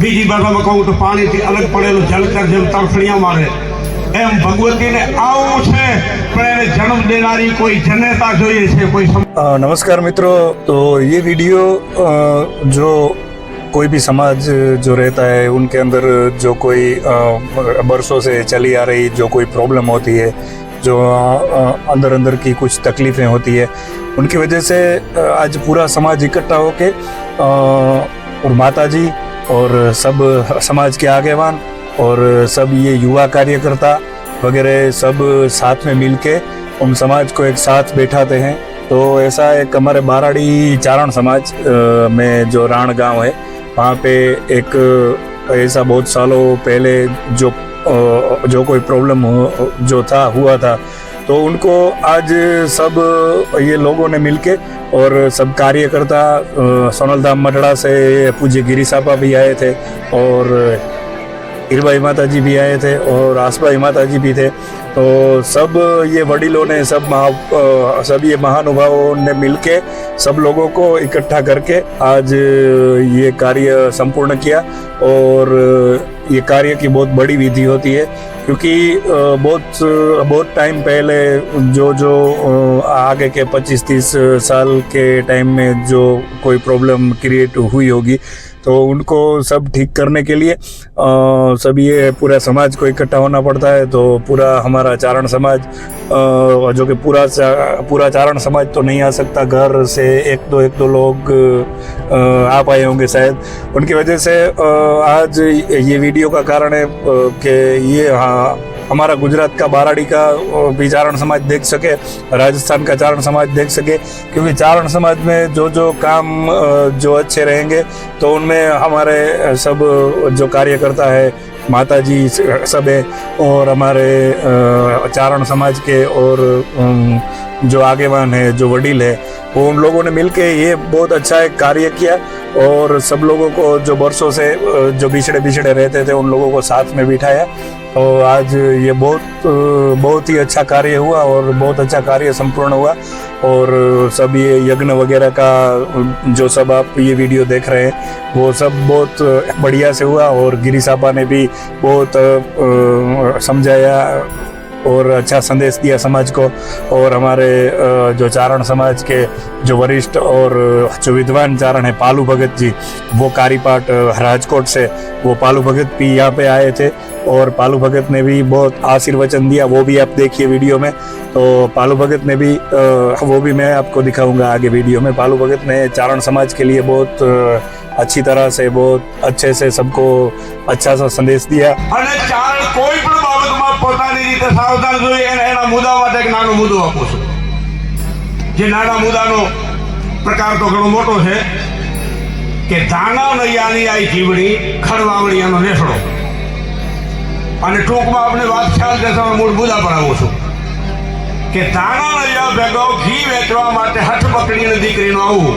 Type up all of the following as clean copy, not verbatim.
બીજી ભાષામાં કહું તો પાણીથી અલગ પડેલું જલકર જેમ તરફડિયા મારે એમ ભગવતીને આવું છે, પણ એને જન્મ દેનારી કોઈ જનેતા જોઈએ છે, કોઈ नमस्कार मित्रों। तो ये वीडियो जो कोई भी समाज जो रहता है उनके अंदर जो कोई बरसों से चली आ रही जो कोई प्रॉब्लम होती है, जो अंदर अंदर की कुछ तकलीफ़ें होती है, उनकी वजह से आज पूरा समाज इकट्ठा होके और माता जी और सब समाज के आगेवान और सब ये युवा कार्यकर्ता वगैरह सब साथ में मिलके उन समाज को एक साथ बैठाते हैं। तो ऐसा एक हमारे बाराड़ी चारण समाज में जो राण गांव है, वहाँ पे एक ऐसा बहुत सालों पहले जो कोई प्रॉब्लम जो हुआ था, तो उनको आज सब ये लोगों ने मिलके और सब कार्यकर्ता सोनल धाम मठड़ा से पूज्य गिरी सापा भी आए थे और हीरबाई माता जी भी आए थे और आसबाई माता जी भी थे। तो सब ये वडीलों ने सब ये महानुभावों ने मिलके सब लोगों को इकट्ठा करके आज ये कार्य संपूर्ण किया। और ये कार्य की बहुत बड़ी विधि होती है, क्योंकि बहुत टाइम पहले जो आगे के 25-30 साल के टाइम में जो कोई प्रॉब्लम क्रिएट हुई होगी, तो उनको सब ठीक करने के लिए सब ये पूरा समाज को इकट्ठा होना पड़ता है। तो पूरा हमारा चारण समाज, जो कि पूरा चारण समाज तो नहीं आ सकता, घर से एक दो लोग आ पाए होंगे शायद, उनकी वजह से आज ये वीडियो का कारण है कि ये हमारा गुजरात का बाराड़ी का भी चारण समाज देख सके, राजस्थान का चारण समाज देख सके, क्योंकि चारण समाज में जो काम जो अच्छे रहेंगे तो उनमें हमारे सब जो कार्यकर्ता है, माता जी सब है और हमारे चारण समाज के और जो आगेवान है, जो वडील है, वो उन लोगों ने मिलके ये बहुत अच्छा एक कार्य किया और सब लोगों को जो बरसों से जो बिछड़े रहते थे उन लोगों को साथ में बिठाया। तो आज ये बहुत ही अच्छा कार्य हुआ और बहुत अच्छा कार्य संपूर्ण हुआ। और सब ये यज्ञ वगैरह का जो सब आप ये वीडियो देख रहे हैं वो सब बहुत बढ़िया से हुआ और गिरी सापा ने भी बहुत समझाया और अच्छा संदेश दिया समाज को। और हमारे जो चारण समाज के जो वरिष्ठ और जो विद्वान चारण है पालू भगत जी, वो कारीपाट राजकोट से वो पालू भगत भी यहाँ पे आए थे और पालू भगत ने भी बहुत आशीर्वचन दिया, वो भी आप देखिए वीडियो में। तो पालू भगत ने भी वो भी मैं आपको दिखाऊंगा आगे वीडियो में। पालू भगत ने चारण समाज के लिए बहुत अच्छी तरह से बहुत अच्छे से सबको अच्छा सा संदेश दिया। कोई પણ બાબતમાં પોતાની રીતે સાવધાન જોઈએ એના મુદ્દા માટે એક નાનો મુદ્દો આપું છું। જે નાના મુદ્દાનો પ્રકાર તો ઘણો મોટો છે કે ધાણા નૈયાની આઈ જીવડી ખડવાવળિયાનો નેસડો। અને ટૂંકમાં આપણે વાત ખ્યાલ દેશમાં મૂળ મુદ્દા પર આવું છું કે ધાણા નૈયા ભેગો ઘી વેચવા માટે હઠ પકડીને દીકરીનું આવવું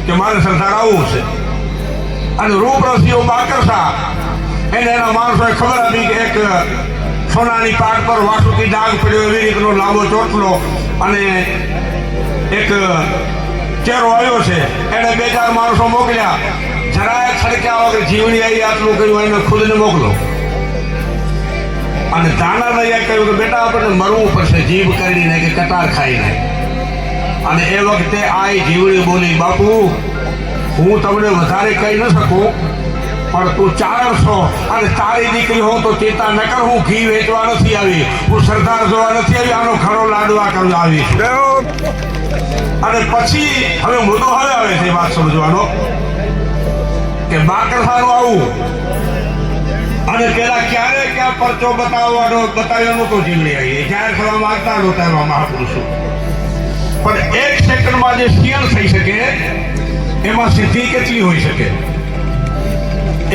કે મારે સંસાર આવવું છે। અને રૂપ રસીઓ બાકરસા એને એના માણસોએ ખબર હતી કે એક સોનાની પાટ પર વાસુકી ડાઘ પડ્યો, એવી રીતનો લાંબો ચોટલો અને એક ચહેરો આવ્યો છે। એને 2-4 માણસો મોકલ્યા, જરાય ખડક્યા વગર જીવણી આવી આટલું કર્યું, એને ખુદને મોકલો। અને ધાણા લઈ કહ્યું કે બેટા આપણને મરવું પડશે જીભ કરીને કે કટાર ખાઈને। અને એ વખતે આ જીવણી બોલી, બાપુ હું તમને વધારે કહી ન શકું, પણ તું ચારણ છો અને તારી દીકરી હો તો ચિંતા ન કર, હું ઘી વેચવા નથી આવી, હું સરદાર જોવા નથી આવી, આનો ખરો લાડવા કરવા આવી છું। અને પછી હવે મુદ્દો આવે છે વાત સમજવાનો કે બાકરસાનું આવું અને પેલા ક્યારે ક્યાં પરચો બતાવ્યાનો તો જીવણી આવી જાહેર કરવામાં આવતા નહોતા એવા મહાપુરુષો। પણ 1 સેકન્ડમાં જે શિયણ થઈ શકે એમાં સિદ્ધિ કેટલી હોઈ શકે?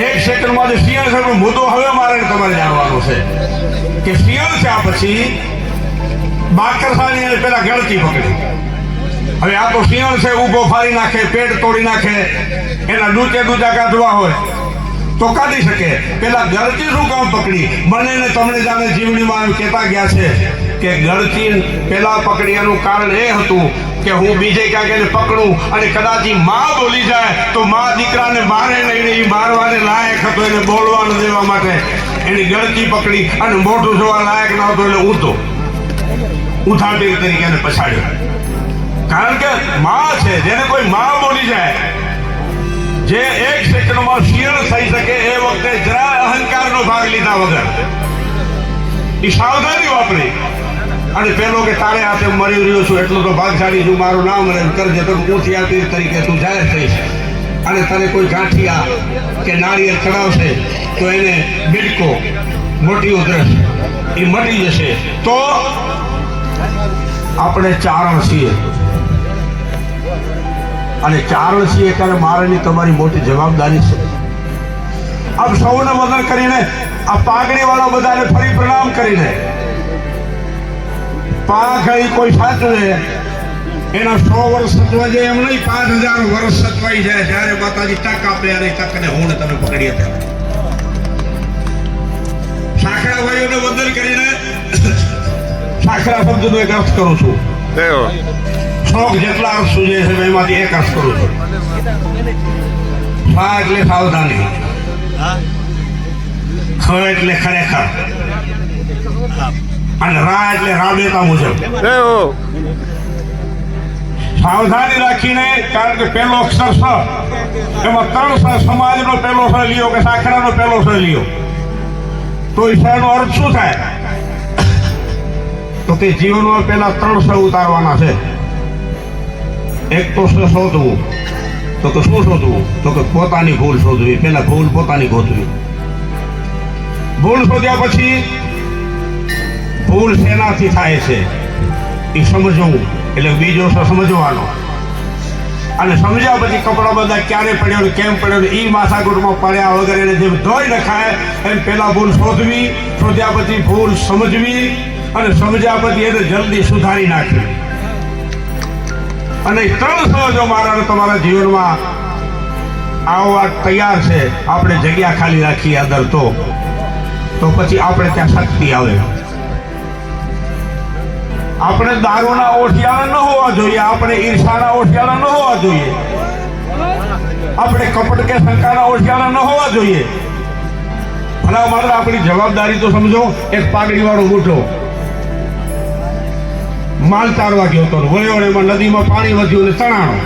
1 સેકન્ડમાં જે શિયણ છે, મુદ્દો હવે મારે તમારે જાણવાનો છે કે શિયણ થયા પછી બાકરસાની એને પેલા ગળતી પકડી। હવે આ તો શિયણ છે, ઊભો ફાડી નાખે, પેટ તોડી નાખે, એના ડૂચા કાઢવા હોય તો કાઢી શકે, પેલા ગળતી શું કામ પકડી? મને ને તમને જાણે જીવણીમાં કહેતા ગયા છે કે ગળચી પેલા પકડ્યાનું કારણ એ હતું કે હું બીજે ક્યાંક એને પકડું અને કદાચ ઈ માં બોલી જાય તો માં દીકરાને મારે નહીં, એ મારવાને લાયક હતો, એને બોલવા ન દેવા માટે એની ગળચી પકડી અને મોઢું જોવા લાયક ન હતો એટલે ઊંધો ઉથાટીર તરીકે એને પછાડ્યો. કારણ કે માં છે, જેને કોઈ માં બોલી જાય, જે એક સેકન્ડમાં શિયળ થઈ શકે, એ વખતે જરા અહંકારનો ભાગ લીધા વગર એ સાવધાની વાપરી અને પેલો કે તારે હાથે મરી રહ્યો છું એટલો તો ભાગશાળી છું, મારું નામ રહે કરજે તો હું થિયાતીર તરીકે તું જાહેર થઈશ અને તને કોઈ ગાંઠિયા કે નાળિયેર ચડાવશે તો એને બિડકો મોટી ઉધરસ એ મટી જશે. તો આપણે ચારણ છીએ અને ચારણ છીએ ત્યારે મારાની તમારી મોટી જવાબદારી છે. આપ સૌને વંદન કરીને આ પાઘડી વાળા બધાને ફરી પ્રણામ કરીને પાઘડી કોઈ સાચવે એના 100 વર્ષ સચવા જાય એમ નહીં, 5000 વર્ષ સચવાઈ જાય જ્યારે માતાજી તક આપે અને તકને હોને તમે પકડી હતા. સાખરા ભાઈઓને વંદન કરીને સાખરા શબ્દનો એક અર્થ કરું છું. શોખ જેટલા અર્થ સૂજે છે એમાંથી એક અર્થ કરું છું. સા એટલે સાવધાની, ખ એટલે ખરેખર અને રા એટલે રાબેતા મુજબ. સાવધાની રાખીને, કારણ કે પેલો અક્ષર સ એમાં 3 સ, સમાજનો પેલો સ લ્યો કે સાખરાનો પેલો સ લ્યો તો એ નો અર્થ શું થાય? તો તે જીવનમાં પેલા 3 સ ઉતારવાના છે. એક તો શોધવું, તો કે શું શોધવું? તો કે પોતાની ભૂલ શોધવી. પેલા ભૂલ પોતાની ગોતવી. ભૂલ શોધ્યા પછી ભૂલ શેનાથી થાય છે એ સમજવું, એટલે બીજો સમજવાનો અને સમજ્યા પછી કપડા બધા ક્યારે પડ્યો ને કેમ પડ્યો ને એ માથાકૂટમાં પડ્યા વગર એને જેમ ધોઈ નખાય એમ પેલા ભૂલ શોધવી, શોધ્યા પછી ભૂલ સમજવી અને સમજ્યા પછી એને જલ્દી સુધારી નાખવી. અને 3 સહજો મારા તમારા જીવનમાં આવવા તૈયાર છે. આપણે જગ્યા ખાલી રાખીએ અંદર તો પછી આપણે ત્યાં શક્તિ આવે. આપણે દારૂના ઓઠિયાળા ન હોવા જોઈએ, આપણે ઈર્ષાના ઓઠિયાળા ન હોવા જોઈએ, આપણે કપટ કે શંકાના ઓઠિયાળા ન હોવા જોઈએ. ભલા માત્ર આપણી જવાબદારી તો સમજો. એક પાઘડી વાળો મૂઠો માલ તારવા ગયો હતો, વળ્યો એમાં નદીમાં પાણી વધ્યું ને તણાણો.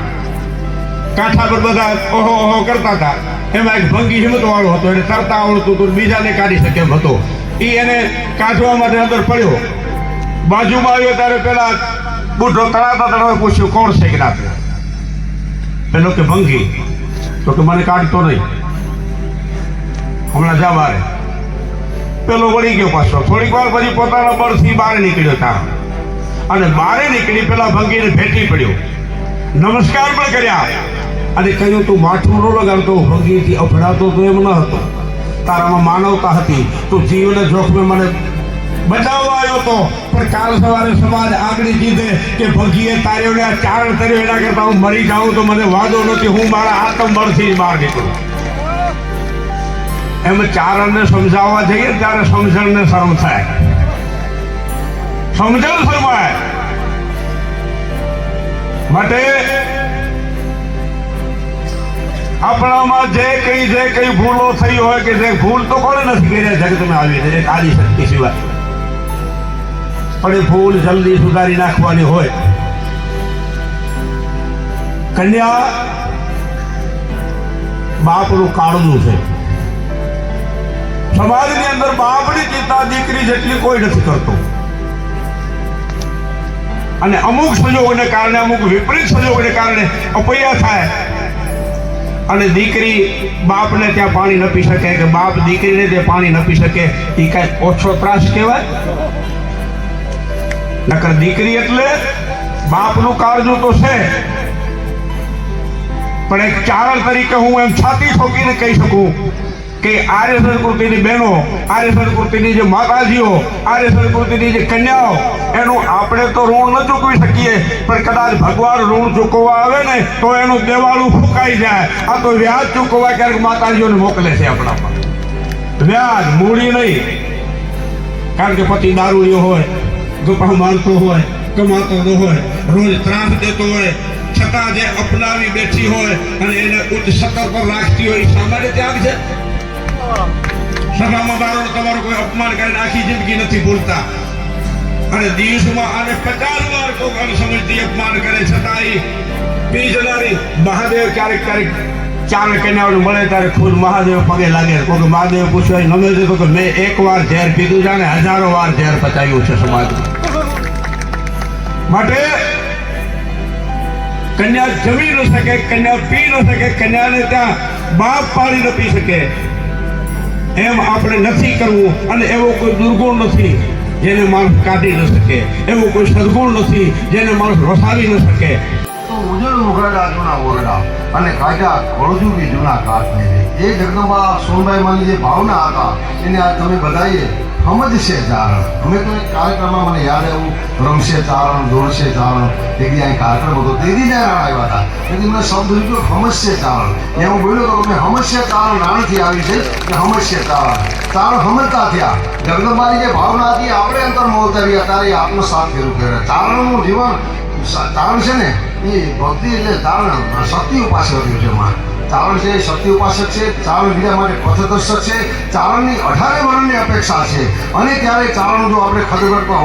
કાંઠા પર બધા ઓહો ઓહો કરતા હતા. એમાં એક ભંગી હિંમત વાળો હતો, એને તરતા આવડતું હતું, બીજાને કાઢી શકે એમ હતો. એ એને કાઢવા માટે અંદર પડ્યો. બાજુમાં આવ્યો ત્યારે પેલા બુઢો તણાતા તણાવે પૂછ્યું કોણ છે કે ના? પેલો કે ભંગી. તો કે મને કાઢતો નહીં, હમણાં જા બારે. પેલો વળી ગયો પાછો. થોડીક વાર પછી પોતાના બળથી બહાર નીકળ્યો તારા અને બારે નીકળી પેલા ભંગીને ભેટી પડ્યો, નમસ્કાર પણ કર્યા અને કહ્યું તું માથું ન લગાડતો, ભંગીથી અફડાતો તો એમ ન હતો, તારામાં માનવતા હતી, તું જીવને જોખમે મને બચાવવા આવ્યો હતો. પણ કાલ સવારે સમાજ આગળ કીધે કે ભંગીએ તાર્યો ને આ ચારણ કર્યો, એના કરતા હું મરી જાઉં તો મને વાંધો નથી, હું મારા આત્મબળથી બહાર નીકળું. એમ ચારણને સમજાવવા જઈએ ત્યારે સમજણને શરમ થાય, સમજણ શરમાય. માટે આપણામાં જે કઈ ભૂલો થઈ હોય કે જે ભૂલ તો કોને નથી કરી જગતમાં આવી છે એક આદિ શક્તિ સિવાય, પણ એ ભૂલ જલ્દી સુધારી નાખવાની હોય. કન્યા બાપનું કાળજું છે. સમાજની અંદર બાપની ચિંતા દીકરી જેટલી કોઈ નથી કરતો. અને અમુક સંજોગોને કારણે, અમુક વિપરીત સંજોગોને કારણે અપૈયા થાય અને દીકરી બાપને ત્યાં પાણી ન પી શકે કે બાપ દીકરીને ત્યાં પાણી ન પી શકે, એ કઈ ઓછો ત્રાસ કહેવાય? નકર દીકરી એટલે બાપનું કાળજું તો છે, પણ એક ચારણ તરીકે હું એમ છાતી ઠોકીને કહી શકું કે આર્ય સંસ્કૃતિની બહેનો, આર્ય સંસ્કૃતિની જે માતાજીઓ, આર્ય સંસ્કૃતિની જે કન્યાઓ, એનું આપણે તો ઋણ ન ચૂકવી શકીએ, પણ કદાચ ભગવાન ઋણ ચૂકવવા આવે ને તો એનું દેવાળું ફૂંકાઈ જાય. આ તો વ્યાજ ચૂકવવા ક્યારેક માતાજીઓને મોકલે છે આપણા પર, વ્યાજ, મૂડી નહીં. કારણ કે પતિ દારૂડિયો હોય, ગપ્પા મારતો હોય, કમાતો ન હોય, રોજ ત્રાસ દેતો હોય, છતાં જે અપનાવી બેઠી હોય અને એને ઉચ્ચ સતર પર રાખતી હોય, એ સામાન્ય ત્યાગ છે. સભામાં તમારો કોઈ અપમાન કરીને આખી જિંદગી નથી ભૂલતા, અને દિવસમાં આને 50 વાર કોઈ અણસમજથી અપમાન કરે, છતાં એ પી જનારી મહાદેવ ક્યારેક ચારે કન્યાઓને મળે ત્યારે ખુદ મહાદેવ પગે લાગે. કોઈ મહાદેવ પૂછવાય નમે દેતો કે મેં એકવાર ઝેર પીધું છે ને 1000 વાર ઝેર પચાવ્યું છે સમાજમાં. માટે કન્યા જમી ન શકે, કન્યા પી ન શકે, કન્યાને ત્યાં બાપ પાણી ન પી શકે, એમ આપણે નથી કરવું. અને એવો કોઈ દુર્ગુણ નથી જેને માણસ કાઢી ન શકે, એવો કોઈ સદગુણ નથી જેને માણસ વસાવી ન શકે. તો ઉજળ ઉઘરડા જૂના ઓરડા અને કાઢ્યા ઘોડજુબી જૂના કાઠને એ જગદંબા સોનભાઈ માની જે ભાવના હતા એને આ તમે બધાએ સમજશે ચારણ. અમે તો એક કાર્યક્રમમાં મને યાદ આવ્યું, રમશે ચારણ, દોડશે ચારણ, એક દી અહીં કાર્યક્રમ હતો, તે દી ત્યાં આવ્યા હતા, તેથી મને શબ્દ લીધો સમજશે ચારણ. એ હું બોલ્યો તો તમે સમજશે ચારણ નાનથી આવી છે કે સમજશે ચારણ. ચારણ સમજતા થયા. જગદંબાની જે ભાવના હતી આપણે અંતરમાં ઉતારી ત્યારે આત્મસાત કર્યું કરે. ચારણનું જીવન ચારણ છે ને એ ભક્તિ એટલે ચારણ શક્તિ ઉપાસક છે. ચારણ છે શક્તિ ઉપાસક છે, ચારણ બીજા માટે પથદર્શક છે, ચારણની 18 વર્ણની અપેક્ષા છે. અને ત્યારે ચારણ જો આપણે ખદગઢમાં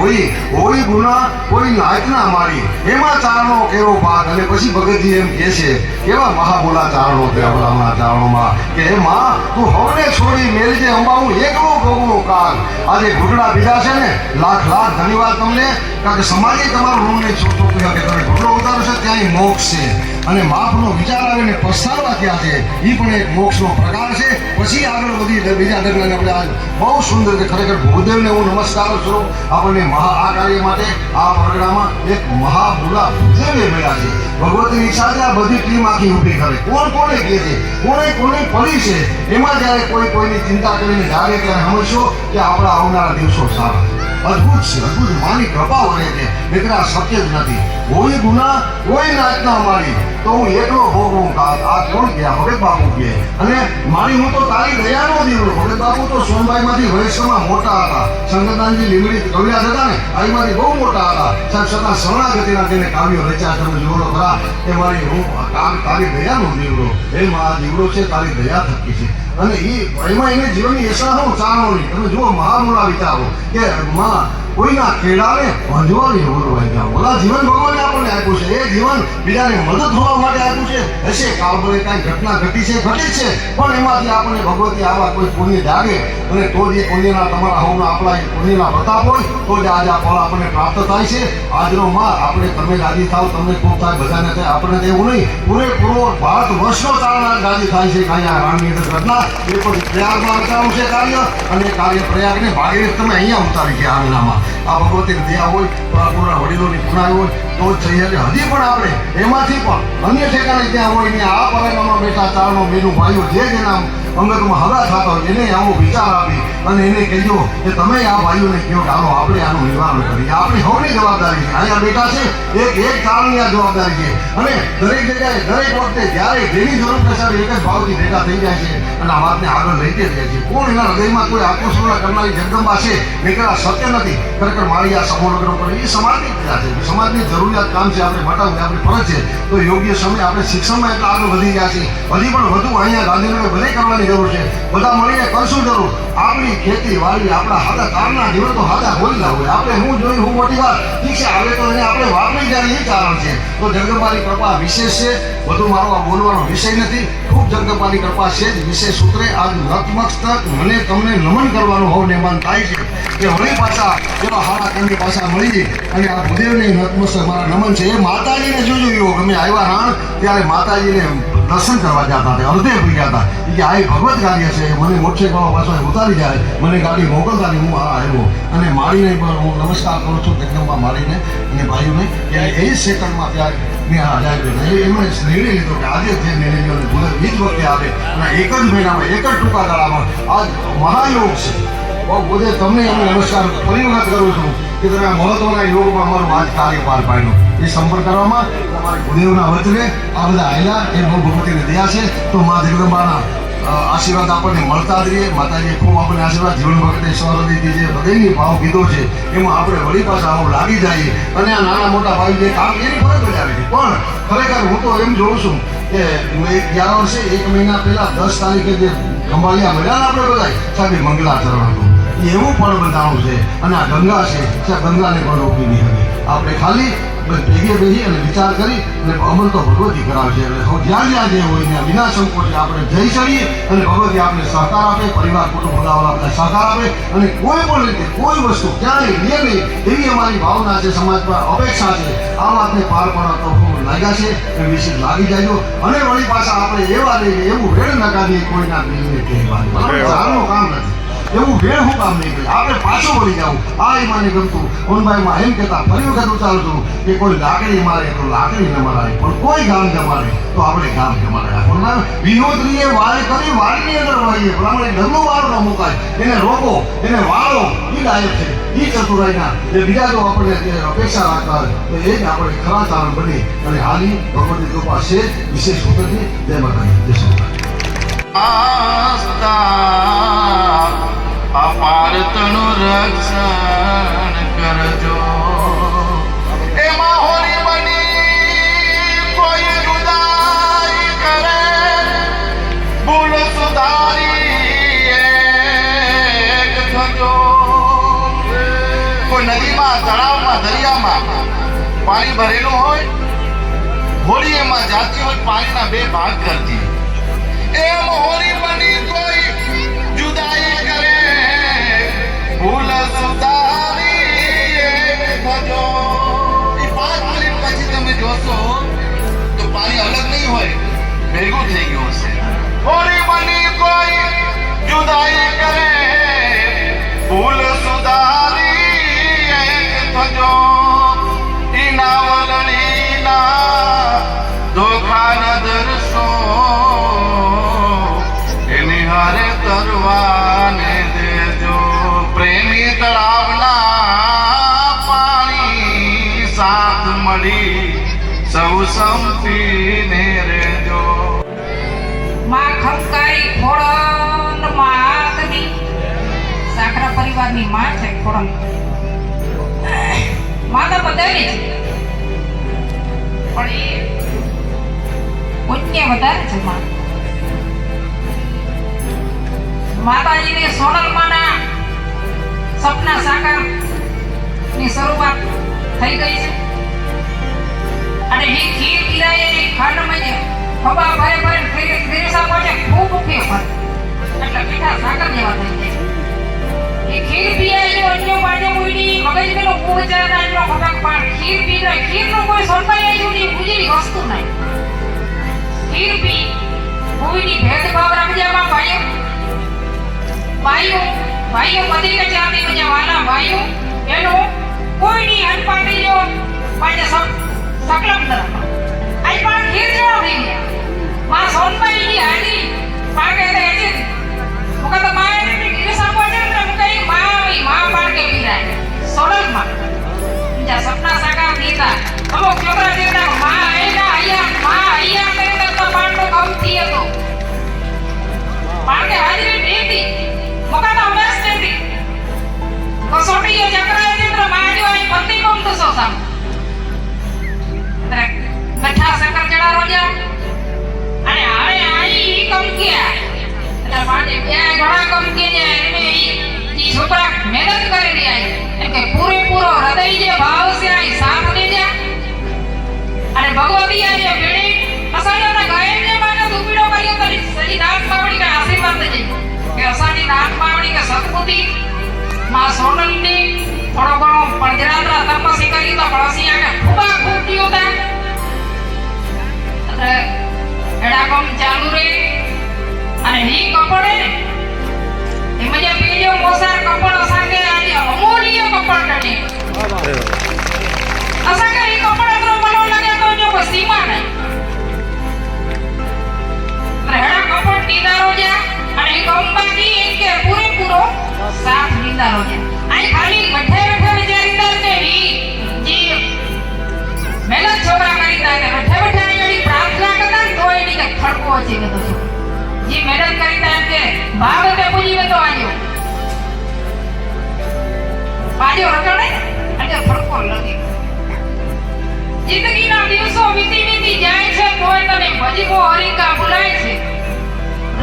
હોળી ગુના કોઈ નાયકના મારી, એમાં ચારણો કેવો ભાગ. અને પછી ભગતજી એમ કહે છે કેવા મહાબોલા ચારણો ત્યાં ચારણોમાં કે હે માં તું હવને છોડી મેલજે અંબા હું એકલો ભોગવો કાલ. આજે ઘૂંટડા પીધા છે ને, લાખ ધન્યવાદ તમને, કારણ કે સમાજે તમારું ઋણ નહીં છોડતું કે તમે ઘૂંટડો ઉતારો છો ત્યાં મોક્ષ છે. અને માફનો વિચાર આવે ને પસ્તાવા થયા છે, એ પણ એક મોક્ષનો પ્રકાર છે. પછી આગળ વધી બીજા દરમિયાન આપણે આ બહુ સુંદર છે. ખરેખર ભૂદેવને હું નમસ્કાર કરું. આપણને આ કાર્ય માટે આ પ્રોગ્રામમાં એક મહાબુલા ભૂદેવે મળ્યા છે. ભગવતીની ઈચ્છા છે આ બધી ટીમ આખી ઊભી કરે. કોને કહે છે, કોને પડી છે, એમાં જ્યારે કોઈની ચિંતા કરીને જાગે ત્યારે સમજશો કે આપણા આવનારા દિવસો સારા અદ્ભુત છે. અદ્ભુત માની કૃપા વળે છે. મિત્ર આ શક્ય જ નથી. કોઈ ગુના કોઈ નાચના મારી તો હું એકલો ભોગવું કાલ. આ કોણ ગયા? ભગત બાપુ કહે. અને મારી હું તો તારી દયાનો દીવડો. ભગત બાપુ તો સોનભાઈમાંથી વૈષ્ણવમાં મોટા હતા. શંકરદાનજી લીમડી કવિરાજ હતા ને આઈમાંથી બહુ મોટા હતા. સાહેબ છતાં શરણાગતિના તેને કાવ્યો રચ્યા. તમે જોડો ખરા એ મારી હું તારી દયાનો દીવડો. એ મારા દીવડો છે, તારી દયા થકી છે. અને એમાં એને જીવનની એસા હું ચારણોની તમે જુઓ મહામૂળા વિચારો કે માં કોઈના કેળાને વાંધવાની બોલવાઈ ગયા. ઓલા જીવન ભગવાને આપણને આપ્યું છે, એ જીવન બીજાને મદદ થવા માટે આપ્યું છે. હશે કાળભરે કાંઈ ઘટના ઘટી છે, પણ એમાંથી આપણને ભગવતી આવા કોઈ પુણ્ય જાગે અને તો જ એ પુણ્યના તમારા હોવના આપણા પુણ્યના પ્રતાપ હોય તો જ આજે આ ફળ આપણને પ્રાપ્ત થાય છે. આજનો માં આપણે તમે રાજી થાવ, તમને ખૂબ થાય, બધાને થાય. આપણને તો એવું નહીં, પૂરેપૂરો ભારત વર્ષનો ચાલના રાજી થાય છે. કાંઈ આ રાણની અંદર ઘટના એ પણ પ્રયાગમાં રચાયું છે કાર્ય, અને કાર્ય પ્રયાગને ભાગે તમે અહીંયા ઉતારી ગયા. આંગણામાં આ ભગવતીની દયા હોય, પૂરા વડીલોની પુનાઈ હોય તો જ થઈ શકે. હજી પણ આપણે એમાંથી પણ અન્ય ઠેકાણે ત્યાં હોય ને આ પરાયણામાં બેઠા ચારણો બેનું ભાઈઓ જે જેના અંગતમાં હગા થતા હોય એને આવો વિચાર આપી અને એને કહેજો કે તમે આ ભાઈઓને કહો કે હાલો આપણે આનું નિવારણ કરીએ. આપણી સૌની જવાબદારી છે. અહીંયા બેઠા છે એક ચારણની આ જવાબદારી છે. અને દરેક જગ્યાએ દરેક વખતે જ્યારે જેની જરૂર પડે એક જ ભાવથી ભેગા થઈ જાય છે અને આ વાતને આગળ લઈ જાય છે. કોણ એના હૃદયમાં કોઈ આકર્ષણ કરનારી જગદંબા છે? મેં આ સત્ય નથી. ખરેખર મારી આ સમૂહ કરે એ સમાજની પ્રજા છે, સમાજની જરૂરિયાત કામ છે. આપણે મટાવવું આપણી ફરજ છે. તો યોગ્ય સમય આપણે શિક્ષણમાં એટલા આગળ વધી ગયા છે. હજી પણ વધુ અહીંયા ગાંધીનગર બધે કરવાની જરૂર છે. બધા મળીને કરશું જરૂર. આપણી ખેતી વાડી આપણા હાથા કામના જીવન તો હાથા બોલતા હોય. આપણે હું જોઈ હું મોટી વાત ઠીક છે, હવે તો એને આપણે વાપરી જાય એ કારણ છે. તો જગદંબાની કૃપા વિશેષ છે. વધુ મારો આ બોલવાનો વિષય નથી. ખૂબ જગદંબાની કૃપા છે જ. વિશેષ સૂત્રે આજ નતમસ્તક મને તમને નમન કરવાનું હોવ નિર્માણ થાય છે કે વળી પાછા એવા હારા કંડી પાછા મળી અને આ ભૂદેવને નતમસ્તક મારા નમન છે. એ માતાજીને જોજો એવો અમે આવ્યા રાણ ત્યારે માતાજીને દર્શન કરવા જતા હતા, અર્ધે ભૂઈ ગયા હતા કે આ ભગવત કાર્ય છે. મને મોટરસાઇકલ પાછો ઉતારી જાય, મને ગાડી મોકલતા નહીં. હું આ આવ્યો અને માળીને પણ હું નમસ્કાર કરું છું જગદંબા માળીને અને ભાઈઓને કે એ સેકન્ડમાં ત્યારે મેં આ જાય એમણે નિર્ણય લીધો કે આજે જે નિર્ણય ભૂલે એ જ વખતે આવે અને એક જ મહિનામાં એક જ ટૂંકા ગાળામાં આજ મહાયોગ છે. બધે તમને અમે નમસ્કાર ફરી વખત કરું છું કે તમે આ મહત્વના યોગમાં અમારું આજ કાર્ય પાર પાડ્યું. એ સંપર્ક કરવામાં તમારી ભૂદેવના વચને આ બધા આયલા એ બહુ ભગવતીની દયા છે. તો મા જગદંબાના આશીર્વાદ આપણને મળતા જ રહીએ. માતાજીએ ખૂબ આપણને આશીર્વાદ જીવન વખતે સ્વરદીથી જે હૃદયની ભાવ કીધો છે એમાં આપણે વળી પાછા આવું લાગી જઈએ અને આ નાના મોટા ભાઈ જે કામ એની ફરજ જ આવે છે. પણ ખરેખર હું તો એમ જોઉં છું કે ગયા વર્ષે 1 મહિના પહેલા 10 તારીખે જે ખંભાળિયા મળ્યા ને આપણે બધા સાહેબ મંગલાચરણ હતું. એવું પણ બંધાણું છે અને આ ગંગા છે ત્યાં ગંગાને પણ રોકી નહીં હવે. આપણે ખાલી ભેગે બેસી અને વિચાર કરી અને અમલ તો ભગવતી કરાવશે. એટલે જ્યાં જ્યાં જે હોય ત્યાં વિના સંકોચે આપણે જઈ શકીએ અને ભગવતી આપણે સહકાર આપે, પરિવાર કુટુંબ બધાવાળા આપણે સહકાર આપે અને કોઈ પણ રીતે કોઈ વસ્તુ ક્યાંય લે નહીં એવી અમારી ભાવના છે, સમાજ પર અપેક્ષા છે. આ વાતને પાર પાડવા તો ખૂબ લાગ્યા છે એ વિશે લાગી જાય અને વળી પાછા આપણે એવા રહીએ એવું વેળ નકારીએ કોઈના દિલને કહેવાનું. બરાબર, સારું કામ નથી એવું વેળ હું કામ નહીં કર્યું. આપણે પાછો વળી જાઉં. આ મને ગમતું ઓનભાઈમાં એમ કહેતા ફરી વખત ઉતારું છું કે કોઈ લાકડી મારે તો લાકડી ન મરાય, પણ કોઈ ગામ જમાડે તો આપણે ગામ જમાડે. વિનોદરીએ વારે કરી વાડીની અંદર વળીએ પ્રમાણે ઘરનો વાળો ન મુકાય, એને રોકો, એને વાળો. એ ગાયબ છે, એ ચતુરાઈના જે બીજા જો આપણને અપેક્ષા રાખતા હોય તો એ જ આપણે ખરા ચારણ બની અને હાલી ભગવતી કૃપા છે વિશેષ વખતની. જય માતાજી, જય શ્રી અપારતનું રક્ષણ કરજો. એમાં હોરી બની કોઈ જુદાઈ કરે, ભૂલ સુધારી એક થજો. કોઈ નદીમાં, તળાવમાં, દરિયામાં પાણી ભરેલું હોય, હોળી એમાં જાતી હોય, પાણીના 2 ભાગ કરતી. એમ હોળી બની કોઈ જુદાઈ કરે, ભૂલ સુધારી એક થજો. એ 5 મિનિટ પછી તમે જોશો તો પાણી અલગ નહીં હોય, ભેગું થઈ ગયું હશે. હોળી બની કોઈ જુદાઈ કરે, ભૂલ સુધારી એક થજો. ઈના વલણીના ધોખા ન દર્શો, એની હારે તરવાને દેજો. પ્રેમી તળાવના પાણી સાથ મળી સૌ સંપીને રહેજો. માં ખમકારી ખોડલ માતની સાકરા પરિવારની માં છે. ખોડલ માતા બધાની છે પણ એ પુણ્ય વધારે છે. માં માતાજીને સોનલમાના સપના સાકાર ની શરૂઆત થઈ ગઈ છે અને એ ખીર પીરાય એ ખાંડમાં જે ખભા ભરે ભરે ફેરસા પડે ખૂબ ફેર ભરે એટલે મીઠા સાકર જેવા થઈ જાય. એ ખીર પીરાય અન્ય બાજુ મુઈની મગજનો પૂજા નાનો ખોરાક પણ ખીર પીરાય. ખીરનો કોઈ સોનભાઈ જેવી પૂજેલી વસ્તુ નહીં. ખીર પી કોઈની ભેદભાવ રાખજામાં ભાઈઓ બધી જાતિ મજા વાલા ભાઈઓ એનો કોઈની અનપાટી જો પાજે સકલમ તરફ આઈ પણ ખીર જો થઈ ગયા. માં સોનભાઈ ની હાડી પાકે રહે મુકા તો માએ ને ગીરસા પોજે ને મુકાઈ માં પાકે પીરાય સોનલમાં જા સપના સાગા દીતા અમુક છોકરા દેતા માં આયા કરે તો પાડનો કમ થી હતો પાકે હાજરી દેતી મકાના અભ્યાસ દેતી કસોટી ચક્રાય ચિત્ર માજો આઈ પતિ કોમ તો સોસા કઠા સકર ચડા રોજા અને હવે આઈ કમ કિયા એટલે પાડે બે ઘણા કમ કે ને એને ઈ છોકરા મહેનત કરી રહી આઈ કે પૂરેપૂરો હૃદય જે ભાવ છે આઈ સાથ દે જા અને ભગવતી આ જે બેડી અસાના ગાયન જે માટે દુપીડો કર્યો તરી સજી દાંત માવડી કે આશીર્વાદ દેજે કે અસાની દાંત માવડી કે સતપુતી માં સોનલની થોડો ઘણો પડજરાત્રા તપસ્વી કરી તો પડોશી આગે ખૂબ દિયો તા એટલે એડા કામ ચાલુ રે અને હી કપડે એમાં જે બીજો મોસાર કપડ અસાકે આજે અમૂલ્ય કપડ કટે અસાકે હી કપડ અતરો મનો લાગે તો જો કોઈ સીમા નહીં રેડા કપડ દીદા રોજા અને કંબાની કે પૂરેપૂરો સાથ દીદા રોજા આઈ ખાલી બેઠે વિચારીતા કે હી જી મહેનત છોકરા કરીતા કે બેઠે આઈ પ્રાર્થના કરતા તો એની કે ખડકો છે કે તો જી મહેનત કરીતા જિંદગીના દિવસો વીતી જાય છે તોય તને ભજગો હરિકા ભૂલાય છે.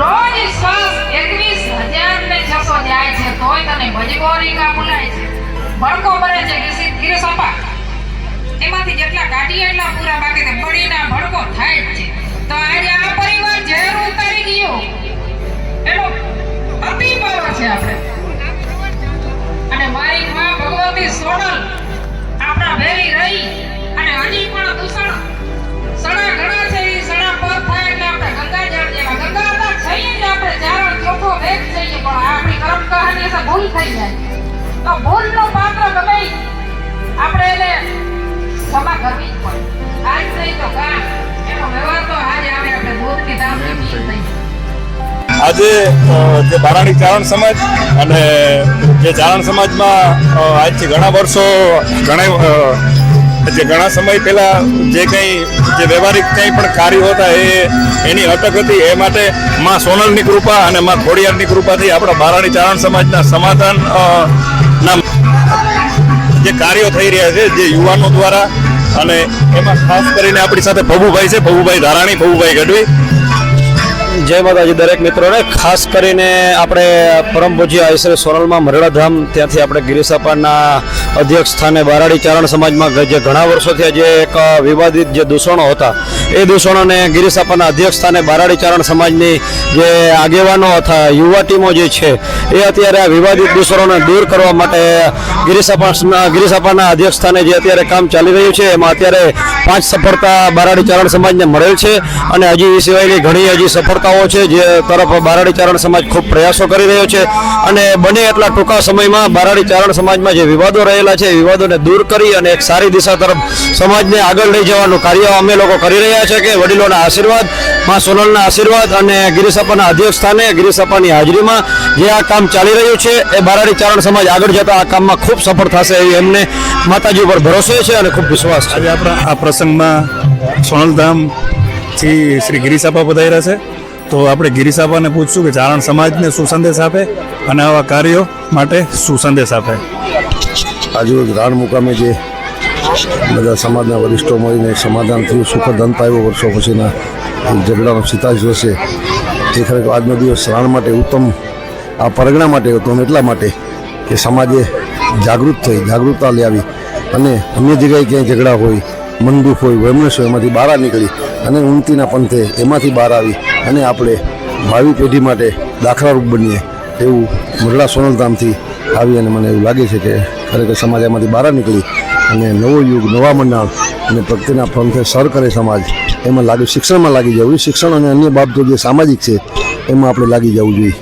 રોજ શ્વાસ 21,600 જાય છે તોય તને ભજગો હરિકા ભૂલાય છે. ભડકો ભરે છે ગિરસપા, એમાંથી જેટલા કાઢીએ એટલા પૂરા, બાકી તો બળીના ભડકો થાય જ છે. તો આજે આ પરિવાર ઝેર ઉતારી ગયો એનો અતિભાવ છે આપણે. અને મારી માં ભગવતી સોનલ આપણા ભેરી રહી અને હજી પણ દૂષણ સડા ઘણા છે. એ સડા પર થાય એટલે આપણે ગંગા જળ જેવા ગંગા હતા જઈએ ને આપણે ચારણ ચોથો વેગ જઈએ, પણ આપણી કર્મ કહાની છે ભૂલ થઈ જાય. તો ભૂલનો પાત્ર ગમે આપણે એને ક્ષમા કરવી જ પડે. આજ નહીં તો કાલ એનો વ્યવહાર તો આજે આવે. આપણે દૂધની દામની પી થઈ. આજે જે બારાણી ચારણ સમાજ અને જે ચારણ સમાજમાં આજથી ઘણા વર્ષો ઘણા સમય પહેલા જે વ્યવહારિક કંઈ પણ કાર્યો હતા એની અટક હતી. એ માટે માં સોનલની કૃપા અને માં ખોડિયારની કૃપાથી આપણા બારાણી ચારણ સમાજના સમાધાન ના જે કાર્યો થઈ રહ્યા છે જે યુવાનો દ્વારા, અને એમાં ખાસ કરીને આપણી સાથે ભભુભાઈ છે, ભભુભાઈ ધારાણી, ભભુભાઈ ગઢવી. જય માતાજી દરેક મિત્રોને. ખાસ કરીને આપણે પરમ પૂજ્ય આશ્રય સોનલમાં મરડા ધામ ત્યાંથી આપણે ગિરીસાપાના અધ્યક્ષ સ્થાને બારાડી ચારણ સમાજમાં જે ઘણા વર્ષોથી જે એક વિવાદિત જે દૂષણો હતા એ દૂષણોને ગિરીસાપાના અધ્યક્ષ સ્થાને બારાડી ચારણ સમાજની જે આગેવાનો અથવા યુવા ટીમો જે છે એ અત્યારે આ વિવાદિત દૂષણોને દૂર કરવા માટે ગિરીસાપાના અધ્યક્ષ સ્થાને જે અત્યારે કામ ચાલી રહ્યું છે એમાં અત્યારે 5 સફળતા બારાડી ચારણ સમાજને મળેલ છે. અને હજી એ સિવાયની ઘણી હજી સફળતાઓ છે જે તરફ બારાડી ચારણ સમાજ ખૂબ પ્રયાસો કરી રહ્યો છે. અને બને એટલા ટૂંકા સમયમાં બારાડી ચારણ સમાજમાં જે વિવાદો રહેલા છે એ વિવાદોને દૂર કરી અને એક સારી દિશા તરફ સમાજને આગળ લઈ જવાનું કાર્ય અમે લોકો કરી રહ્યા છે. કે વડીલોના આશીર્વાદ, માં સોનલના આશીર્વાદ અને ગિરીસાપાના અધ્યક્ષ સ્થાને ગિરીસાપાની હાજરીમાં જે આ કામ ચાલી રહ્યું છે એ બારાડી ચારણ સમાજ આગળ જતા આ કામમાં ખૂબ સફળ થશે એવી એમને માતાજી ઉપર ભરોસો છે અને ખૂબ વિશ્વાસ છે. આજે આપણા આ પ્રસંગમાં સોનલધામથી શ્રી ગિરીસાપા પધાર્યા છે. તો આપણે ગિરીસાપાને પૂછશું કે ચારણ સમાજને શું સંદેશ આપે અને આવા કાર્યો માટે શું સંદેશ આપે. આજે રાણ મુકામે જે બધા સમાજના વરિષ્ઠો મળીને સમાધાન થયું, સુખદ અંત આવ્યો વર્ષો પછીના ઝઘડાનો 47 વર્ષે. એ ખરેખર આજનો દિવસ રાણ માટે ઉત્તમ, આ પરગણા માટે ઉત્તમ એટલા માટે કે સમાજે જાગૃત થઈ, જાગૃતતા લાવી અને અન્ય જગ્યાએ ક્યાંય ઝઘડા હોય, મન દુઃખ હોય, વૈમનસ્ય હોય એમાંથી બહાર નીકળી અને ઉન્નતિના પંથે એમાંથી બહાર આવી અને આપણે ભાવિ પેઢી માટે દાખલારૂપ બનીએ એવું મરડા સોનલધામથી આવી. અને મને એવું લાગે છે કે ખરેખર સમાજ એમાંથી બહાર નીકળી અને નવો યુગ, નવા મંડાણ અને પ્રગતિના પંથે સર કરે સમાજ, એમાં લાગે શિક્ષણમાં લાગી જવું. શિક્ષણ અને અન્ય બાબતો જે સામાજિક છે એમાં આપણે લાગી જવું જોઈએ.